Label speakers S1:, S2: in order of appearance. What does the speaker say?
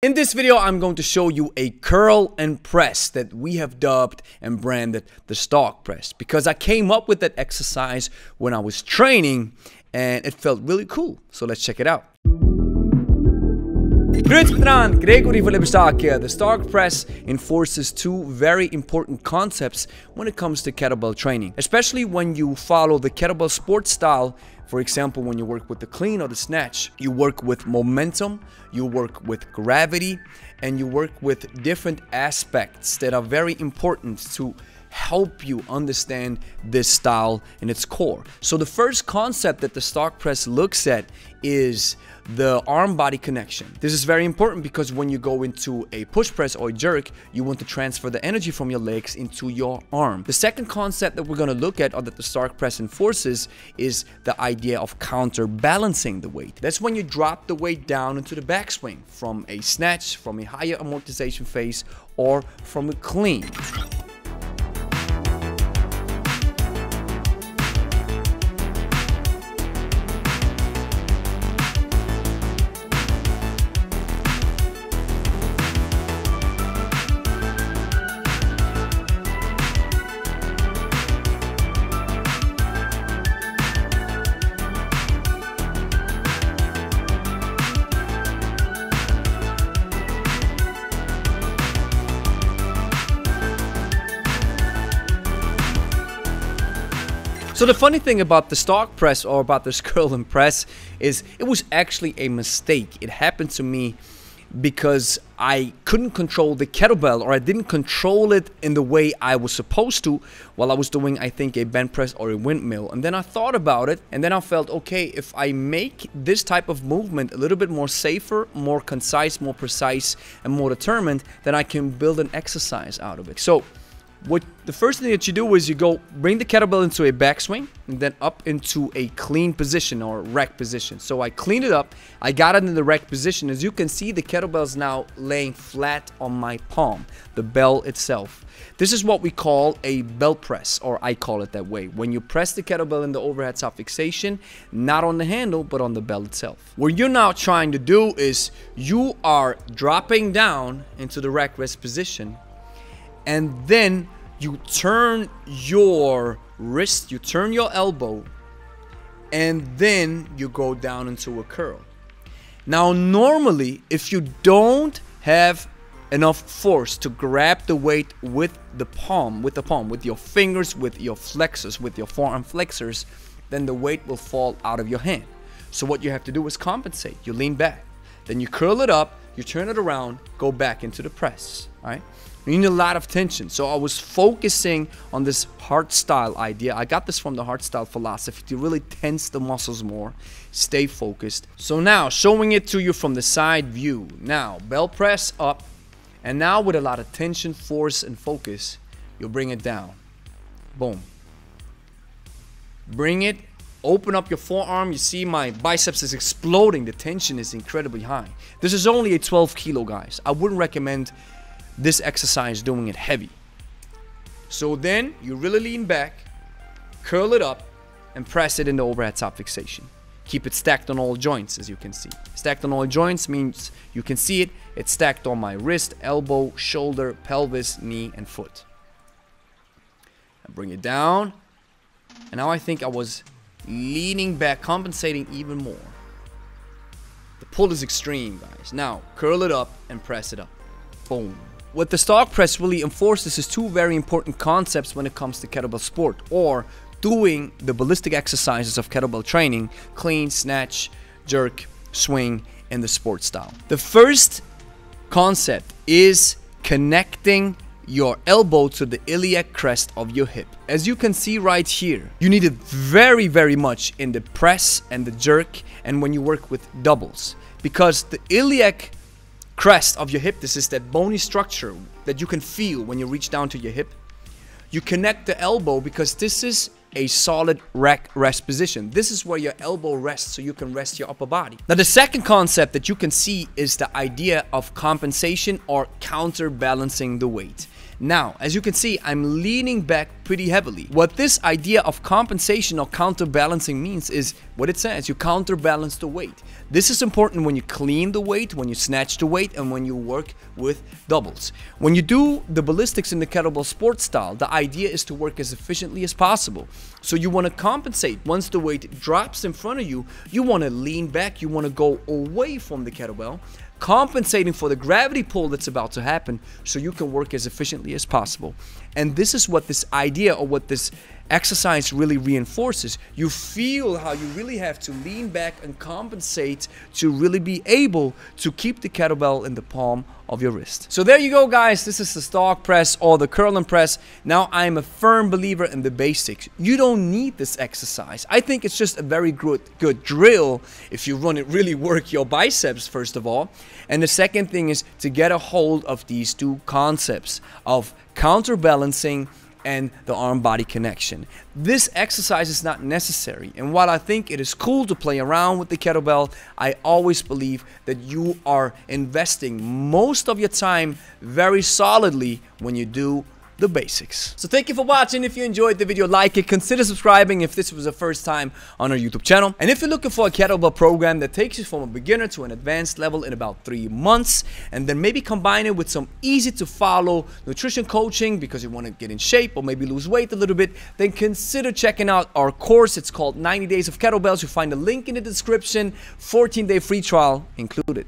S1: In this video, I'm going to show you a curl and press that we have dubbed and branded the stock press, because I came up with that exercise when I was training and it felt really cool. So let's check it out. Gregory van Lebe here. The stock press enforces two very important concepts when it comes to kettlebell training, especially when you follow the kettlebell sport style. For example, when you work with the clean or the snatch, you work with momentum, you work with gravity, and you work with different aspects that are very important to help you understand this style in its core. So the first concept that the stock press looks at is the arm-body connection. This is very important because when you go into a push press or a jerk, you want to transfer the energy from your legs into your arm. The second concept that we're going to look at, or that the stock press enforces, is the idea of counterbalancing the weight. That's when you drop the weight down into the backswing from a snatch, from a higher amortization phase, or from a clean. So the funny thing about the stock press, or about this curl and press, is it was actually a mistake. It happened to me because I couldn't control the kettlebell, or I didn't control it in the way I was supposed to while I was doing, I think, a bench press or a windmill. And then I thought about it, and then I felt, okay, if I make this type of movement a little bit more safer, more concise, more precise, and more determined, then I can build an exercise out of it. So the first thing that you do is you bring the kettlebell into a backswing and then up into a clean position or rack position. So I cleaned it up, I got it in the rack position. As you can see, the kettlebell is now laying flat on my palm, the bell itself. This is what we call a belt press, or I call it that way. When you press the kettlebell in the overhead soft fixation, not on the handle, but on the bell itself. What you're now trying to do is you are dropping down into the rack rest position, and then you turn your wrist, you turn your elbow, and then you go down into a curl. Now, normally, if you don't have enough force to grab the weight with the palm, with your fingers, with your flexors, with your forearm flexors, then the weight will fall out of your hand. So what you have to do is compensate. You lean back, then you curl it up, you turn it around, go back into the press, all right? You need a lot of tension. So I was focusing on this heart style idea. I got this from the heart style philosophy, to really tense the muscles more, stay focused. So now, showing it to you from the side view. Now, bell press up, and now with a lot of tension, force, and focus, you'll bring it down. Boom. Bring it, open up your forearm. You see my biceps is exploding. The tension is incredibly high. This is only a 12 kilo, guys. I wouldn't recommend this exercise doing it heavy. So then you really lean back, curl it up, and press it in the overhead soft fixation. Keep it stacked on all joints, as you can see. Stacked on all joints means you can see it. It's stacked on my wrist, elbow, shoulder, pelvis, knee, and foot. I bring it down, and now I think I was leaning back, compensating even more. The pull is extreme, guys. Now curl it up and press it up. Boom. What the stock press really enforces is two very important concepts when it comes to kettlebell sport, or doing the ballistic exercises of kettlebell training: clean, snatch, jerk, swing, and the sport style. The first concept is connecting your elbow to the iliac crest of your hip. As you can see right here, you need it very, very much in the press and the jerk, and when you work with doubles, because the iliac crest of your hip, this is that bony structure that you can feel when you reach down to your hip. You connect the elbow because this is a solid rack rest position. This is where your elbow rests, so you can rest your upper body. Now, the second concept that you can see is the idea of compensation, or counterbalancing the weight. Now, as you can see, I'm leaning back pretty heavily. What this idea of compensation or counterbalancing means is what it says: you counterbalance the weight. This is important when you clean the weight, when you snatch the weight, and when you work with doubles. When you do the ballistics in the kettlebell sport style, the idea is to work as efficiently as possible. So you want to compensate. Once the weight drops in front of you, you want to lean back, you want to go away from the kettlebell, compensating for the gravity pull that's about to happen so you can work as efficiently as possible. And this is what this idea, or what this exercise really reinforces. You feel how you really have to lean back and compensate to really be able to keep the kettlebell in the palm of your wrist. So there you go, guys. This is the stalk press or the curl and press. Now, I'm a firm believer in the basics. You don't need this exercise. I think it's just a very good drill if you want to really work your biceps, first of all. And the second thing is to get a hold of these two concepts of counterbalancing and the arm-body connection. This exercise is not necessary, and while I think it is cool to play around with the kettlebell, I always believe that you are investing most of your time very solidly when you do the basics. So thank you for watching. If you enjoyed the video, like it, consider subscribing if this was the first time on our YouTube channel. And if you're looking for a kettlebell program that takes you from a beginner to an advanced level in about 3 months, and then maybe combine it with some easy to follow nutrition coaching because you want to get in shape or maybe lose weight a little bit, then consider checking out our course. It's called 90 Days of Kettlebells. You'll find a link in the description, 14-day free trial included.